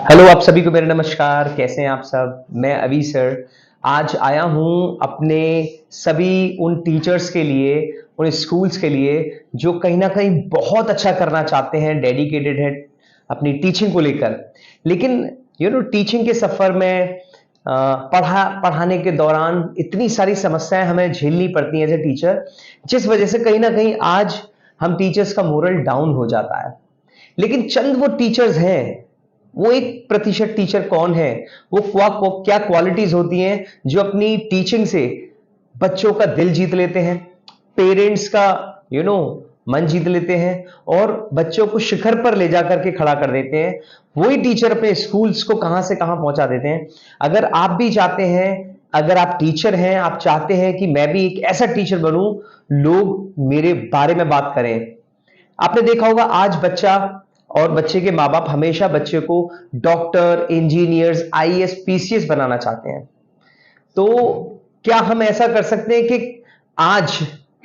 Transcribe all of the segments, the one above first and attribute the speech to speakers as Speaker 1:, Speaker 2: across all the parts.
Speaker 1: Hello आप सभी को मेरा नमस्कार। कैसे हैं आप सब। मैं अभी सर आज आया हूं अपने सभी उन टीचर्स के लिए, उन स्कूल्स के लिए जो कहीं ना कहीं बहुत अच्छा करना चाहते हैं, डेडिकेटेड है अपनी टीचिंग को लेकर। लेकिन टीचिंग के सफर में पढ़ाने के दौरान इतनी सारी समस्याएं हमें झेलनी पड़ती हैं एज ए टीचर, जिस वजह से कहीं ना कहीं आज हम टीचर्स का मोरल डाउन हो जाता है। लेकिन चंद वो टीचर्स हैं, वो 1% टीचर कौन है, वो क्या क्वालिटीज होती हैं जो अपनी टीचिंग से बच्चों का दिल जीत लेते हैं, पेरेंट्स का मन जीत लेते हैं और बच्चों को शिखर पर ले जाकर के खड़ा कर देते हैं। वही टीचर अपने स्कूल्स को कहां से कहां पहुंचा देते हैं। अगर आप भी चाहते हैं, अगर आप टीचर हैं, आप चाहते हैं कि मैं भी एक ऐसा टीचर बनूं, लोग मेरे बारे में बात करें। आपने देखा होगा आज बच्चा और बच्चे के माँ बाप हमेशा बच्चे को डॉक्टर, इंजीनियर्स, आईएएस, पीसीएस बनाना चाहते हैं। तो क्या हम ऐसा कर सकते हैं कि आज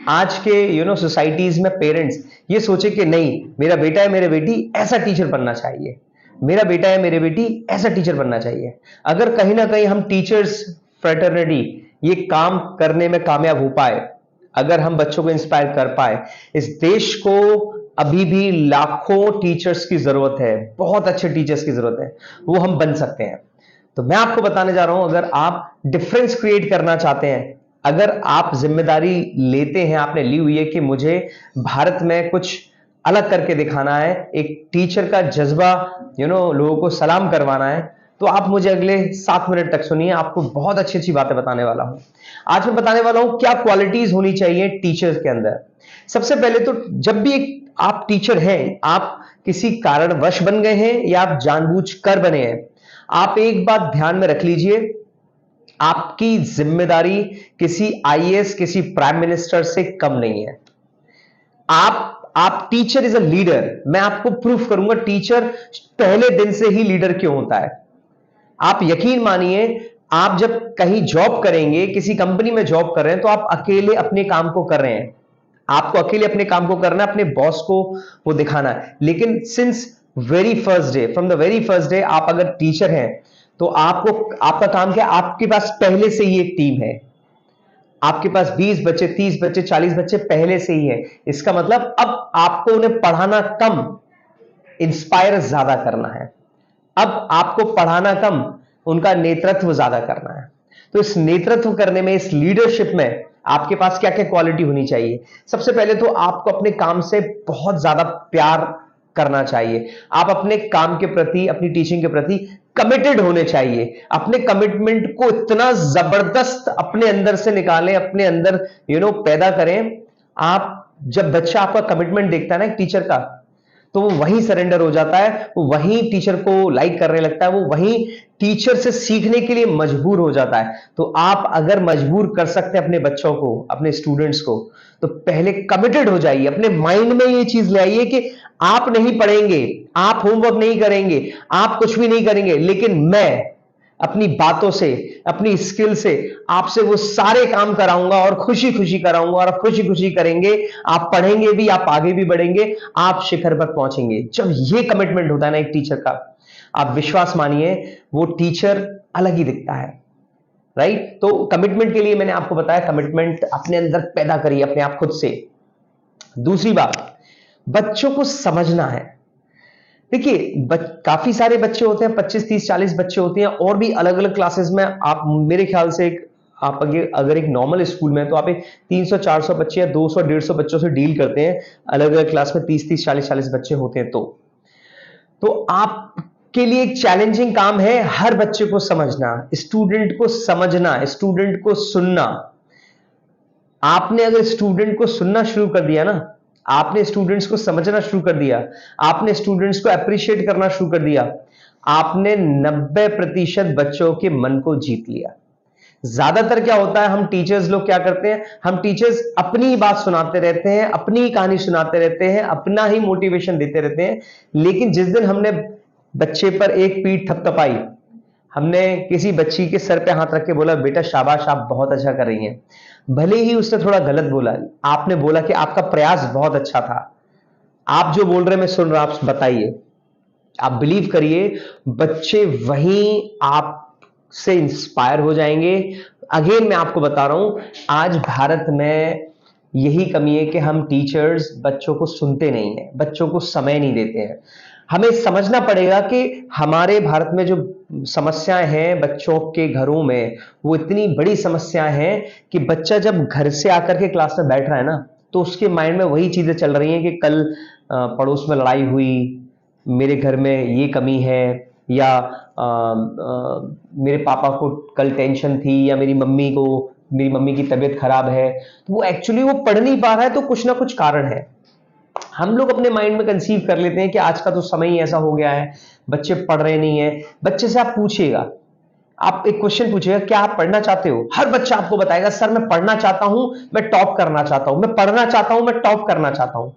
Speaker 1: आज के सोसाइटीज में पेरेंट्स ये सोचे कि नहीं, मेरा बेटा है, मेरी बेटी ऐसा टीचर बनना चाहिए, मेरा बेटा है, मेरी बेटी ऐसा टीचर बनना चाहिए। अगर कहीं ना कहीं हम टीचर्स फ्रेटर्निटी ये काम करने में कामयाब हो पाए, अगर हम बच्चों को इंस्पायर कर पाए, इस देश को अभी भी लाखों टीचर्स की जरूरत है, बहुत अच्छे टीचर्स की जरूरत है, वो हम बन सकते हैं। तो मैं आपको बताने जा रहा हूं, अगर आप डिफरेंस क्रिएट करना चाहते हैं, अगर आप जिम्मेदारी लेते हैं, आपने ली हुई है कि मुझे भारत में कुछ अलग करके दिखाना है, एक टीचर का जज्बा लोगों को सलाम करवाना है, तो आप मुझे अगले 7 मिनट तक सुनिए। आपको बहुत अच्छी अच्छी बातें बताने वाला हूं। आज मैं बताने वाला हूं क्या क्वालिटीज होनी चाहिए टीचर्स के अंदर। सबसे पहले तो जब भी एक आप टीचर हैं, आप किसी कारणवश बन गए हैं या आप जानबूझकर बने हैं, आप एक बात ध्यान में रख लीजिए, आपकी जिम्मेदारी किसी आईएएस, किसी प्राइम मिनिस्टर से कम नहीं है। आप टीचर इज अ लीडर। मैं आपको प्रूफ करूंगा टीचर पहले दिन से ही लीडर क्यों होता है। आप यकीन मानिए, आप जब कहीं जॉब करेंगे, किसी कंपनी में जॉब कर रहे हैं, तो आप अकेले अपने काम को कर रहे हैं, आपको अकेले अपने काम को करना है, अपने बॉस को वो दिखाना है। लेकिन since very first day, from the very first day, आप अगर टीचर हैं तो आपको आपका काम क्या है, आपके पास पहले से ही एक टीम है, आपके पास 20 बच्चे, 30 बच्चे, 40 बच्चे पहले से ही है। इसका मतलब अब आपको उन्हें पढ़ाना कम, इंस्पायर ज्यादा करना है। अब आपको पढ़ाना कम, उनका नेतृत्व ज्यादा करना है। तो इस नेतृत्व करने में, इस लीडरशिप में आपके पास क्या क्या क्वालिटी होनी चाहिए। सबसे पहले तो आपको अपने काम से बहुत ज्यादा प्यार करना चाहिए। आप अपने काम के प्रति, अपनी टीचिंग के प्रति कमिटेड होने चाहिए। अपने कमिटमेंट को इतना जबरदस्त अपने अंदर से निकालें, अपने अंदर पैदा करें। आप जब बच्चा आपका कमिटमेंट देखता है ना एक टीचर का, तो वो वहीं सरेंडर हो जाता है, वो वहीं टीचर को लाइक करने लगता है, वो वहीं टीचर से सीखने के लिए मजबूर हो जाता है। तो आप अगर मजबूर कर सकते हैं अपने बच्चों को, अपने स्टूडेंट्स को, तो पहले कमिटेड हो जाइए। अपने माइंड में ये चीज ले आइए कि आप नहीं पढ़ेंगे, आप होमवर्क नहीं करेंगे, आप कुछ भी नहीं करेंगे, लेकिन मैं अपनी बातों से, अपनी स्किल से आपसे वो सारे काम कराऊंगा और खुशी खुशी कराऊंगा, और खुशी खुशी करेंगे, आप पढ़ेंगे भी, आप आगे भी बढ़ेंगे, आप शिखर पर पहुंचेंगे। जब ये कमिटमेंट होता है ना एक टीचर का, आप विश्वास मानिए, वो टीचर अलग ही दिखता है। राइट। तो कमिटमेंट के लिए मैंने आपको बताया, कमिटमेंट अपने अंदर पैदा करिए, अपने आप खुद से। दूसरी बात, बच्चों को समझना है। देखिए, काफी सारे बच्चे होते हैं, 25, 30, 40 बच्चे होते हैं, और भी अलग अलग क्लासेस में। आप मेरे ख्याल से आप अगर एक नॉर्मल स्कूल में, तो आप एक 300, 400 बच्चे या 200, 150 बच्चों से डील करते हैं। अलग अलग क्लास में 30, 30, 40, 40 बच्चे होते हैं। तो आपके लिए एक चैलेंजिंग काम है हर बच्चे को समझना, स्टूडेंट को समझना, स्टूडेंट को सुनना। आपने अगर स्टूडेंट को सुनना शुरू कर दिया ना, आपने स्टूडेंट्स को समझना शुरू कर दिया, आपने स्टूडेंट्स को अप्रिशिएट करना शुरू कर दिया, आपने 90% बच्चों के मन को जीत लिया। ज्यादातर क्या होता है, हम टीचर्स लोग क्या करते हैं, हम टीचर्स अपनी बात सुनाते रहते हैं, अपनी कहानी सुनाते रहते हैं, अपना ही मोटिवेशन देते रहते हैं। लेकिन जिस दिन हमने बच्चे पर एक पीठ थपथपाई, हमने किसी बच्ची के सर पे हाथ रख के बोला, बेटा शाबाश, आप बहुत अच्छा कर रही हैं, भले ही उसने थोड़ा गलत बोला, आपने बोला कि आपका प्रयास बहुत अच्छा था, आप जो बोल रहे हैं मैं सुन रहा, आप बताइए, आप बिलीव करिए, बच्चे वहीं आपसे इंस्पायर हो जाएंगे। अगेन मैं आपको बता रहा हूं, आज भारत में यही कमी है कि हम टीचर्स बच्चों को सुनते नहीं हैं, बच्चों को समय नहीं देते हैं। हमें समझना पड़ेगा कि हमारे भारत में जो समस्याएं हैं बच्चों के घरों में, वो इतनी बड़ी समस्याएं हैं कि बच्चा जब घर से आकर के क्लास में बैठ रहा है ना, तो उसके माइंड में वही चीजें चल रही हैं कि कल पड़ोस में लड़ाई हुई, मेरे घर में ये कमी है, या मेरे पापा को कल टेंशन थी, या मेरी मम्मी की तबीयत खराब है। तो वो एक्चुअली वो पढ़ नहीं पा रहा है, तो कुछ ना कुछ कारण है। हम लोग अपने माइंड में कंसीव कर लेते हैं कि आज का तो समय ही ऐसा हो गया है, बच्चे पढ़ रहे नहीं है। बच्चे से आप पूछिएगा, आप एक क्वेश्चन पूछिएगा, क्या आप पढ़ना चाहते हो? हर बच्चा आपको बताएगा, सर मैं पढ़ना चाहता हूं, मैं टॉप करना चाहता हूं, मैं पढ़ना चाहता हूं, मैं टॉप करना चाहता हूं,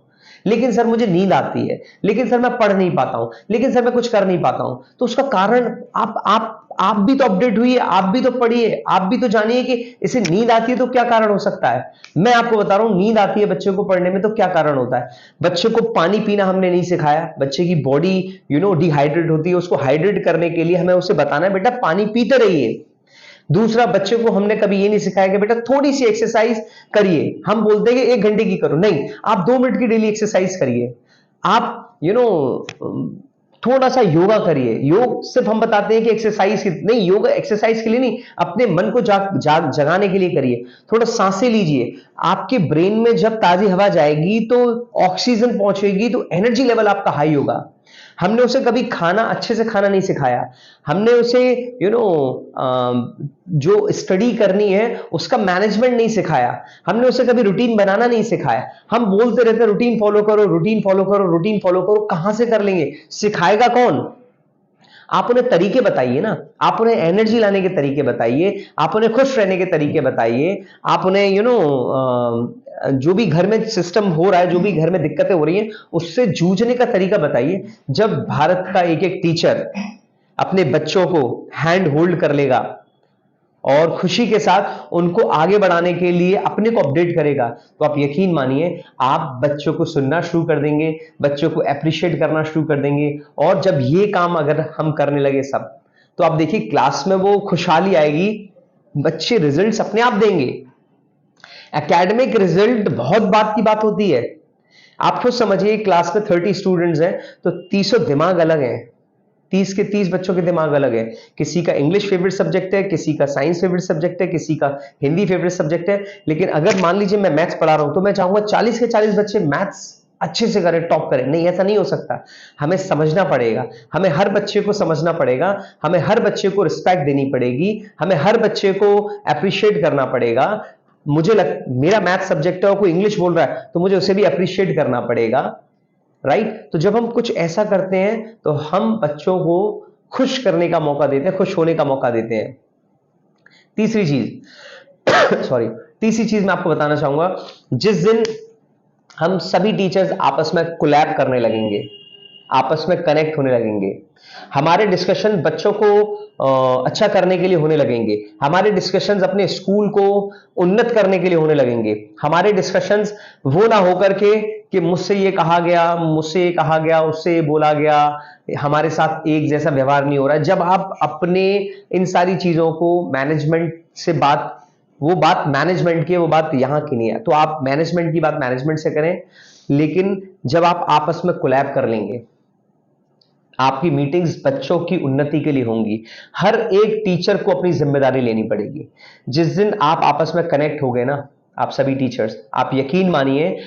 Speaker 1: लेकिन सर मुझे नींद आती है, लेकिन सर मैं पढ़ नहीं पाता हूं, लेकिन सर मैं कुछ कर नहीं पाता हूं। तो उसका कारण आप भी तो अपडेट हुई है, आप भी तो पढ़िए, आप भी तो जानिए कि इसे नींद आती है तो क्या कारण हो सकता है। मैं आपको बता रहा हूं, नींद आती है बच्चे को पढ़ने में तो क्या कारण होता है। बच्चे को पानी पीना हमने नहीं सिखाया, बच्चे की बॉडी डिहाइड्रेट होती है, उसको हाइड्रेट करने के लिए हमें उसे बताना है, बेटा पानी पीते रहिए। दूसरा, बच्चे को हमने कभी ये नहीं सिखाया कि बेटा थोड़ी सी एक्सरसाइज करिए। हम बोलते हैं कि 1 घंटे की करो, नहीं, आप 2 मिनट की डेली एक्सरसाइज करिए। आप थोड़ा सा योगा करिए। योग सिर्फ हम बताते हैं कि एक्सरसाइज नहीं, योगा एक्सरसाइज के लिए नहीं, अपने मन को जगाने के लिए करिए। थोड़ा सांसें लीजिए। आपके ब्रेन में जब ताजी हवा जाएगी तो ऑक्सीजन पहुंचेगी, तो एनर्जी लेवल आपका हाई होगा। हमने उसे कभी खाना अच्छे से खाना नहीं सिखाया। हमने उसे जो स्टडी करनी है उसका मैनेजमेंट नहीं सिखाया। हमने उसे कभी रूटीन बनाना नहीं सिखाया। हम बोलते रहते रूटीन फॉलो करो, रूटीन फॉलो करो, रूटीन फॉलो करो। कहां से कर लेंगे? सिखाएगा कौन? आप उन्हें तरीके बताइए ना, आप उन्हें एनर्जी लाने के तरीके बताइए, आप उन्हें खुश रहने के तरीके बताइए, आप उन्हें जो भी घर में सिस्टम हो रहा है, जो भी घर में दिक्कतें हो रही हैं, उससे जूझने का तरीका बताइए। जब भारत का एक एक टीचर अपने बच्चों को हैंड होल्ड कर लेगा और खुशी के साथ उनको आगे बढ़ाने के लिए अपने को अपडेट करेगा, तो आप यकीन मानिए आप बच्चों को सुनना शुरू कर देंगे, बच्चों को अप्रिशिएट करना शुरू कर देंगे। और जब ये काम अगर हम करने लगे सब, तो आप देखिए क्लास में वो खुशहाली आएगी, बच्चे रिजल्ट्स अपने आप देंगे। एकेडमिक रिजल्ट बहुत बात की बात होती है। आप खुद समझिए, क्लास में 30 स्टूडेंट्स हैं तो 30 दिमाग अलग हैं, 30 के 30 बच्चों के दिमाग अलग है। किसी का इंग्लिश फेवरेट सब्जेक्ट है, किसी का साइंस फेवरेट सब्जेक्ट है, किसी का हिंदी फेवरेट सब्जेक्ट है। लेकिन अगर मान लीजिए मैं मैथ्स पढ़ा रहा हूं तो मैं चाहूंगा 40 के 40 बच्चे मैथ्स अच्छे से करें, टॉप करें। नहीं, ऐसा नहीं हो सकता। हमें समझना पड़ेगा, हमें हर बच्चे को समझना पड़ेगा, हमें हर बच्चे को रिस्पेक्ट देनी पड़ेगी, हमें हर बच्चे को अप्रिशिएट करना पड़ेगा। मेरा मैथ सब्जेक्ट है और कोई इंग्लिश बोल रहा है तो मुझे उसे भी अप्रिशिएट करना पड़ेगा, राइट। तो जब हम कुछ ऐसा करते हैं तो हम बच्चों को खुश करने का मौका देते हैं, खुश होने का मौका देते हैं। तीसरी चीज मैं आपको बताना चाहूंगा, जिस दिन हम सभी टीचर्स आपस में कोलैब करने लगेंगे, आपस में कनेक्ट होने लगेंगे, हमारे डिस्कशन बच्चों को अच्छा करने के लिए होने लगेंगे, हमारे डिस्कशंस अपने स्कूल को उन्नत करने के लिए होने लगेंगे, हमारे डिस्कशंस वो ना होकर के कि मुझसे ये कहा गया, मुझसे ये कहा गया, उससे ये बोला गया, हमारे साथ एक जैसा व्यवहार नहीं हो रहा है। जब आप अपने इन सारी चीजों को मैनेजमेंट से वो बात मैनेजमेंट की है, वो बात यहां की नहीं है, तो आप मैनेजमेंट की बात मैनेजमेंट से करें। लेकिन जब आप आपस में कोलैब कर लेंगे, आपकी मीटिंग्स बच्चों की उन्नति के लिए होंगी। हर एक टीचर को अपनी जिम्मेदारी लेनी पड़ेगी। जिस दिन आप आपस में कनेक्ट हो गए ना, आप सभी टीचर्स, आप यकीन मानिए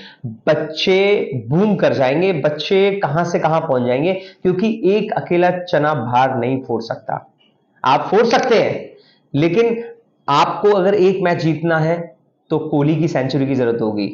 Speaker 1: बच्चे बूम कर जाएंगे, बच्चे कहां से कहां पहुंच जाएंगे। क्योंकि एक अकेला चना भार नहीं फोड़ सकता। आप फोड़ सकते हैं, लेकिन आपको अगर एक मैच जीतना है तो कोहली की सेंचुरी की जरूरत होगी,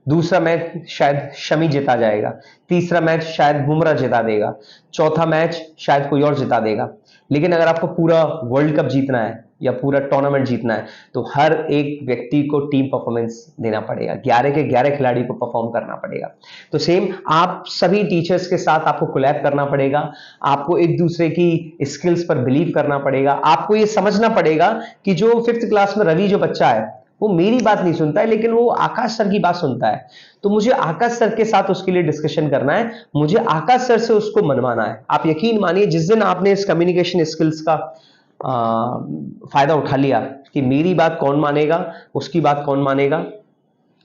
Speaker 1: दूसरा मैच शायद शमी जिता जाएगा, तीसरा मैच शायद बुमराह जिता देगा, चौथा मैच शायद कोई और जिता देगा। लेकिन अगर आपको पूरा वर्ल्ड कप जीतना है या पूरा टूर्नामेंट जीतना है तो हर एक व्यक्ति को टीम परफॉर्मेंस देना पड़ेगा, 11 के 11 खिलाड़ी को परफॉर्म करना पड़ेगा। तो सेम आप सभी टीचर्स के साथ आपको कोलैब करना पड़ेगा, आपको एक दूसरे की स्किल्स पर बिलीव करना पड़ेगा। आपको ये समझना पड़ेगा कि जो 5th क्लास में रवि जो बच्चा है वो मेरी बात नहीं सुनता है, लेकिन वो आकाश सर की बात सुनता है। तो मुझे आकाश सर के साथ उसके लिए डिस्कशन करना है, मुझे आकाश सर से उसको मनवाना है। आप यकीन मानिए, जिस दिन आपने इस कम्युनिकेशन स्किल्स का फायदा उठा लिया कि मेरी बात कौन मानेगा, उसकी बात कौन मानेगा,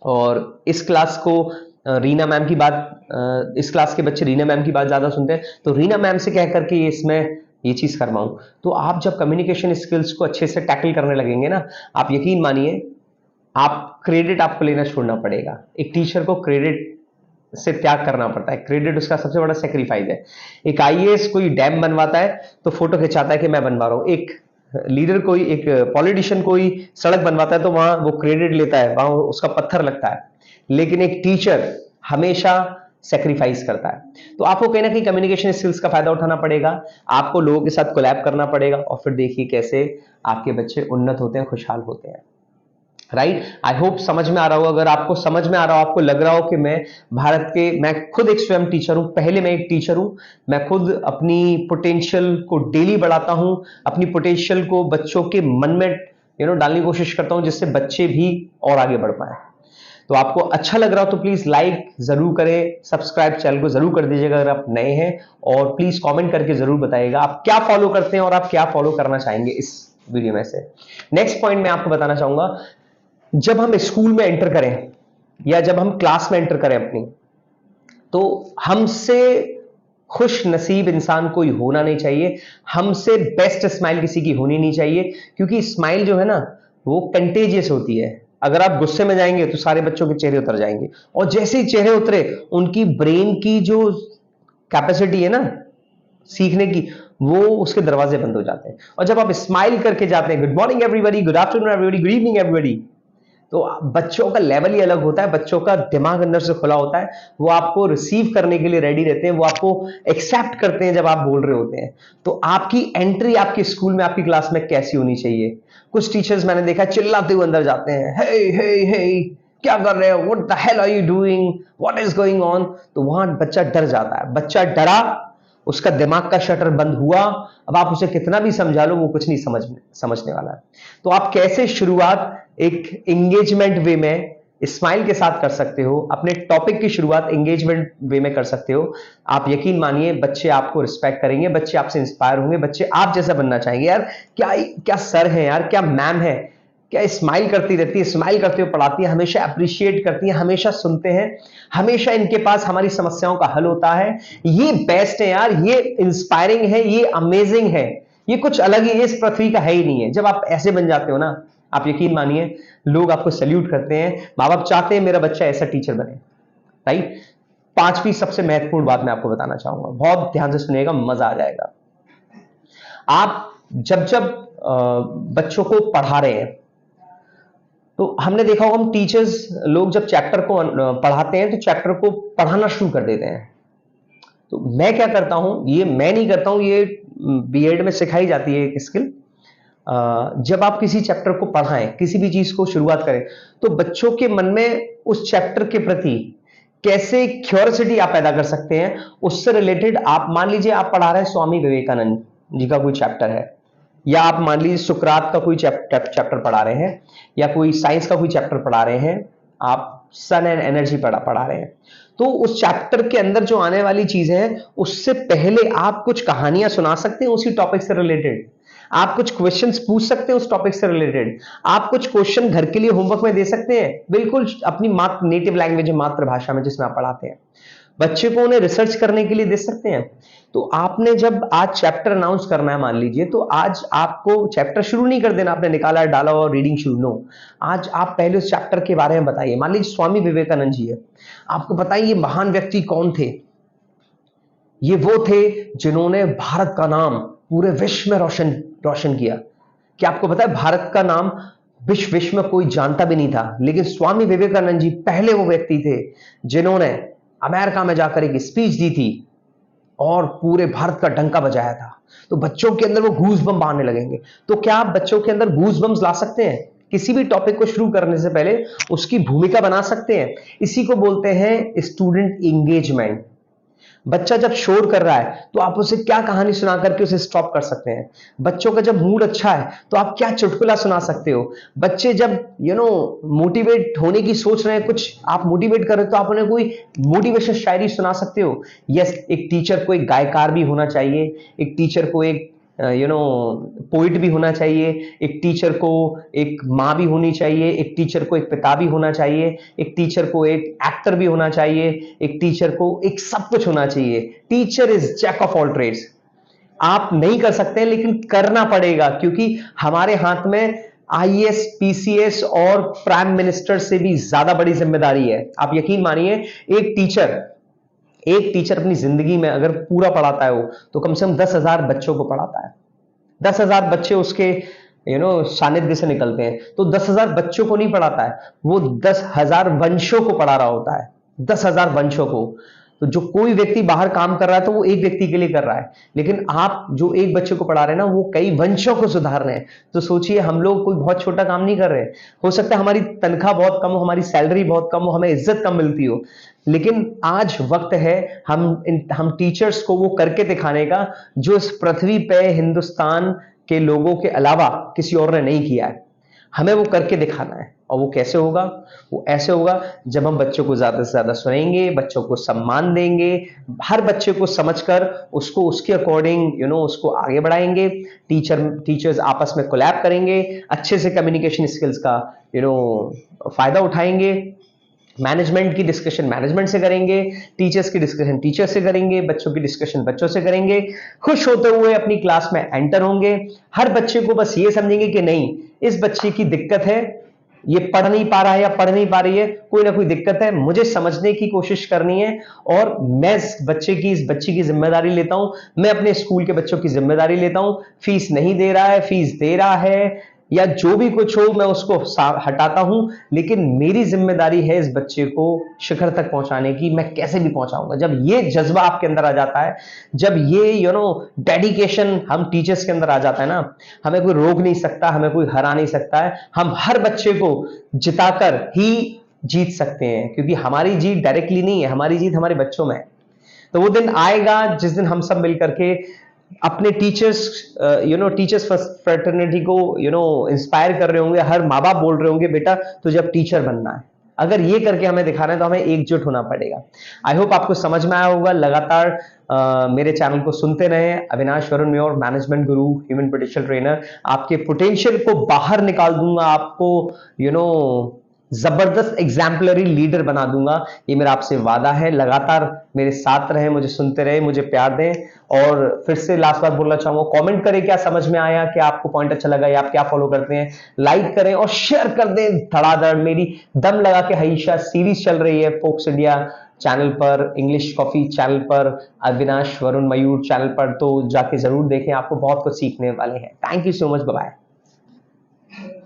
Speaker 1: और इस क्लास को रीना मैम की बात, इस क्लास के बच्चे रीना मैम की बात ज्यादा सुनते हैं, तो रीना मैम से कह करके इसमें ये चीज करवाऊं। तो आप जब कम्युनिकेशन स्किल्स को अच्छे से टैकल करने लगेंगे ना, आप यकीन मानिए, आप क्रेडिट आपको लेना छोड़ना पड़ेगा। एक टीचर को क्रेडिट से त्याग करना पड़ता है, क्रेडिट उसका सबसे बड़ा सेक्रीफाइस है। एक आईएएस कोई डैम बनवाता है तो फोटो खिंचाता है कि मैं बनवा रहा हूं, एक लीडर कोई, एक पॉलिटिशियन कोई सड़क बनवाता है तो वहां वो क्रेडिट लेता है, वहां उसका पत्थर लगता है, लेकिन एक टीचर हमेशा सेक्रीफाइस करता है। तो आपको कहीं ना कहीं कम्युनिकेशन स्किल्स का फायदा उठाना पड़ेगा, आपको लोगों के साथ कोलैब करना पड़ेगा, और फिर देखिए कैसे आपके बच्चे उन्नत होते हैं, खुशहाल होते हैं। राइट, आई होप समझ में आ रहा हो। अगर आपको समझ में आ रहा हो, आपको लग रहा हो कि मैं खुद एक स्वयं टीचर हूं, पहले मैं एक टीचर हूं, मैं खुद अपनी पोटेंशियल को डेली बढ़ाता हूं, अपनी पोटेंशियल को बच्चों के मन में डालने की कोशिश करता हूं, जिससे बच्चे भी और आगे बढ़ पाए। तो आपको अच्छा लग रहा हो तो प्लीज लाइक जरूर करें, सब्सक्राइब चैनल को जरूर कर दीजिएगा अगर आप नए हैं, और प्लीज कमेंट करके जरूर बताइएगा आप क्या फॉलो करते हैं और आप क्या फॉलो करना चाहेंगे इस वीडियो में से। नेक्स्ट पॉइंट मैं आपको बताना चाहूंगा, जब हम स्कूल में एंटर करें या जब हम क्लास में एंटर करें अपनी, तो हमसे खुश नसीब इंसान कोई होना नहीं चाहिए, हमसे बेस्ट स्माइल किसी की होनी नहीं चाहिए, क्योंकि स्माइल जो है ना वो कंटेजियस होती है। अगर आप गुस्से में जाएंगे तो सारे बच्चों के चेहरे उतर जाएंगे, और जैसे ही चेहरे उतरे उनकी ब्रेन की जो कैपेसिटी है ना सीखने की, वो उसके दरवाजे बंद हो जाते हैं। और जब आप स्माइल करके जाते हैं, good morning everybody, good afternoon everybody, good evening everybody, तो बच्चों का लेवल ही अलग होता है, बच्चों का दिमाग अंदर से खुला होता है, वो आपको रिसीव करने के लिए रेडी रहते हैं, वो आपको एक्सेप्ट करते हैं जब आप बोल रहे होते हैं। तो आपकी एंट्री आपके स्कूल में, आपकी क्लास में कैसी होनी चाहिए? कुछ टीचर्स मैंने देखा चिल्लाते हुए अंदर जाते हैं, हे हे हे क्या कर रहे हो, what the hell are you doing, what is going on. तो वहां बच्चा डर जाता है, बच्चा डरा, उसका दिमाग का शटर बंद हुआ, अब आप उसे कितना भी समझा लो वो कुछ नहीं समझने वाला है। तो आप कैसे शुरुआत एक एंगेजमेंट वे में स्माइल के साथ कर सकते हो, अपने टॉपिक की शुरुआत एंगेजमेंट वे में कर सकते हो, आप यकीन मानिए बच्चे आपको रिस्पेक्ट करेंगे, बच्चे आपसे इंस्पायर होंगे, बच्चे आप जैसा बनना चाहेंगे। यार क्या सर है यार, क्या मैम है, क्या स्माइल करती रहती है, स्माइल करते हुए पढ़ाती है, हमेशा अप्रिशिएट करती है, हमेशा सुनते हैं, हमेशा इनके पास हमारी समस्याओं का हल होता है। ये बेस्ट है यार, ये इंस्पायरिंग है, ये अमेजिंग है, ये कुछ अलग ही है, इस पृथ्वी का है ही नहीं है। जब आप ऐसे बन जाते हो ना, आप यकीन मानिए लोग आपको सैल्यूट करते हैं, माँ बाप चाहते हैं मेरा बच्चा ऐसा टीचर बने। राइट, पांचवी सबसे महत्वपूर्ण बात मैं आपको बताना चाहूंगा, बहुत ध्यान से सुनिएगा, मजा आ जाएगा। आप जब बच्चों को पढ़ा रहे हैं, तो हमने देखा होगा हम टीचर्स लोग जब चैप्टर को पढ़ाते हैं तो चैप्टर को पढ़ाना शुरू कर देते हैं। तो मैं क्या करता हूं, ये मैं नहीं करता हूं, ये बीएड में सिखाई जाती है एक स्किल। जब आप किसी चैप्टर को पढ़ाएं, किसी भी चीज को शुरुआत करें, तो बच्चों के मन में उस चैप्टर के प्रति कैसे क्यूरियोसिटी आप पैदा कर सकते हैं, उससे रिलेटेड आप मान लीजिए आप पढ़ा रहे हैं स्वामी विवेकानंद जी का कोई चैप्टर है, या आप मान लीजिए सुकरात का कोई चैप्टर पढ़ा रहे हैं, या कोई साइंस का कोई चैप्टर पढ़ा रहे हैं, आप सन एंड एनर्जी पढ़ा रहे हैं। तो उस चैप्टर के अंदर जो आने वाली चीजें हैं, उससे पहले आप कुछ कहानियां सुना सकते हैं उसी टॉपिक से रिलेटेड, आप कुछ क्वेश्चंस पूछ सकते हैं उस टॉपिक से रिलेटेड, आप कुछ क्वेश्चन घर के लिए होमवर्क में दे सकते हैं, बिल्कुल अपनी नेटिव लैंग्वेज, मातृभाषा में जिसमें आप पढ़ाते हैं। बच्चे को उन्हें रिसर्च करने के लिए दे सकते हैं। तो आपने जब आज चैप्टर अनाउंस करना है मान लीजिए, तो आज आपको चैप्टर शुरू नहीं कर देना, आपने निकाला डाला और रीडिंग शुरू, नो, आज आप पहले उस चैप्टर के बारे में बताइए। मान लीजिए स्वामी विवेकानंद जी है, आपको बताइए ये महान व्यक्ति कौन थे। ये वो थे जिन्होंने भारत का नाम पूरे विश्व में रोशन किया। क्या आपको पता है भारत का नाम विश्व में कोई जानता भी नहीं था, लेकिन स्वामी विवेकानंद जी पहले वो व्यक्ति थे जिन्होंने अमेरिका में जाकर एक स्पीच दी थी और पूरे भारत का डंका बजाया था। तो बच्चों के अंदर वो गूज बम्स आने लगेंगे। तो क्या आप बच्चों के अंदर गूज बम्स ला सकते हैं? किसी भी टॉपिक को शुरू करने से पहले उसकी भूमिका बना सकते हैं। इसी को बोलते हैं स्टूडेंट एंगेजमेंट। बच्चा जब शोर कर रहा है तो आप उसे क्या कहानी सुना करके उसे स्टॉप कर सकते हैं। बच्चों का जब मूड अच्छा है तो आप क्या चुटकुला सुना सकते हो। बच्चे जब मोटिवेट होने की सोच रहे हैं, कुछ आप मोटिवेट कर रहे हो तो आप उन्हें कोई मोटिवेशन शायरी सुना सकते हो। यस, एक टीचर को एक गायकार भी होना चाहिए, एक टीचर को एक पोइट भी होना चाहिए, एक टीचर को एक माँ भी होनी चाहिए, एक टीचर को एक पिता भी होना चाहिए, एक टीचर को एक एक्टर भी होना चाहिए, एक टीचर को एक सब कुछ होना चाहिए। Teacher is jack of all trades. आप नहीं कर सकते लेकिन करना पड़ेगा, क्योंकि हमारे हाथ में आईएएस, पीसीएस और प्राइम मिनिस्टर से भी ज्यादा बड़ी जिम्मेदारी है। आप यकीन मानिए, एक टीचर अपनी जिंदगी में अगर पूरा पढ़ाता है वो, तो कम से कम 10,000 बच्चों को पढ़ाता है। 10,000 बच्चे उसके सानिध्य से निकलते हैं, तो 10,000 बच्चों को नहीं पढ़ाता है, वो 10,000 वंशों को पढ़ा रहा होता है। 10,000 वंशों को। तो जो कोई व्यक्ति बाहर काम कर रहा है तो वो एक व्यक्ति के लिए कर रहा है, लेकिन आप जो एक बच्चे को पढ़ा रहे हैं ना, वो कई वंशों को सुधार रहे हैं। तो सोचिए, हम लोग कोई बहुत छोटा काम नहीं कर रहे हैं। हो सकता है हमारी तनख्वाह बहुत कम हो, हमारी सैलरी बहुत कम हो, हमें इज्जत कम मिलती हो, लेकिन आज वक्त है हम टीचर्स को वो करके दिखाने का जो इस पृथ्वी पे हिंदुस्तान के लोगों के अलावा किसी और ने नहीं किया है। हमें वो करके दिखाना है। और वो कैसे होगा? वो ऐसे होगा जब हम बच्चों को ज्यादा से ज्यादा सुनेंगे, बच्चों को सम्मान देंगे, हर बच्चे को समझकर उसको उसके अकॉर्डिंग उसको आगे बढ़ाएंगे। टीचर्स आपस में कोलैब करेंगे, अच्छे से कम्युनिकेशन स्किल्स का फायदा उठाएंगे। मैनेजमेंट की डिस्कशन मैनेजमेंट से करेंगे, टीचर्स की डिस्कशन टीचर से करेंगे, बच्चों की डिस्कशन बच्चों से करेंगे। खुश होते हुए अपनी क्लास में एंटर होंगे। हर बच्चे को बस ये समझेंगे कि नहीं, इस बच्चे की दिक्कत है, ये पढ़ नहीं पा रहा है या पढ़ नहीं पा रही है, कोई ना कोई दिक्कत है, मुझे समझने की कोशिश करनी है और मैं इस बच्ची की जिम्मेदारी लेता हूं। मैं अपने स्कूल के बच्चों की जिम्मेदारी लेता हूं। फीस नहीं दे रहा है, फीस दे रहा है, या जो भी कुछ हो मैं उसको हटाता हूं, लेकिन मेरी जिम्मेदारी है इस बच्चे को शिखर तक पहुंचाने की। मैं कैसे भी पहुंचाऊंगा। जब ये जज्बा आपके अंदर आ जाता है, जब ये डेडिकेशन हम टीचर्स के अंदर आ जाता है ना, हमें कोई रोक नहीं सकता, हमें कोई हरा नहीं सकता है। हम हर बच्चे को जिताकर ही जीत सकते हैं, क्योंकि हमारी जीत डायरेक्टली नहीं है, हमारी जीत हमारे बच्चों में है। तो वो दिन आएगा जिस दिन हम सब मिलकर के अपने टीचर्स फ्रेटर्निटी को इंस्पायर कर रहे होंगे। हर माँ बाप बोल रहे होंगे, बेटा तुझे अब टीचर बनना है। अगर ये करके हमें दिखाना है तो हमें एकजुट होना पड़ेगा। आई होप आपको समझ में आया होगा। लगातार मेरे चैनल को सुनते रहें। अविनाश वरुण म्योर, मैनेजमेंट गुरु, ह्यूमन पोटेंशियल ट्रेनर। आपके पोटेंशियल को बाहर निकाल दूंगा, आपको जबरदस्त एग्जाम्पलरी लीडर बना दूंगा। ये मेरा आपसे वादा है। लगातार मेरे साथ रहें, मुझे सुनते रहे, मुझे प्यार दें। और फिर से लास्ट बार बोलना चाहूंगा, कमेंट करें क्या समझ में आया, क्या आपको पॉइंट अच्छा लगा या आप क्या फॉलो करते हैं। लाइक करें और शेयर कर दें धड़ाधड़। मेरी दम लगा के हईशा सीरीज चल रही है फोक्स इंडिया चैनल पर, इंग्लिश कॉफी चैनल पर, अविनाश वरुण मयूर चैनल पर, तो जाके जरूर देखें, आपको बहुत कुछ सीखने वाले हैं। Thank you so much, bye bye.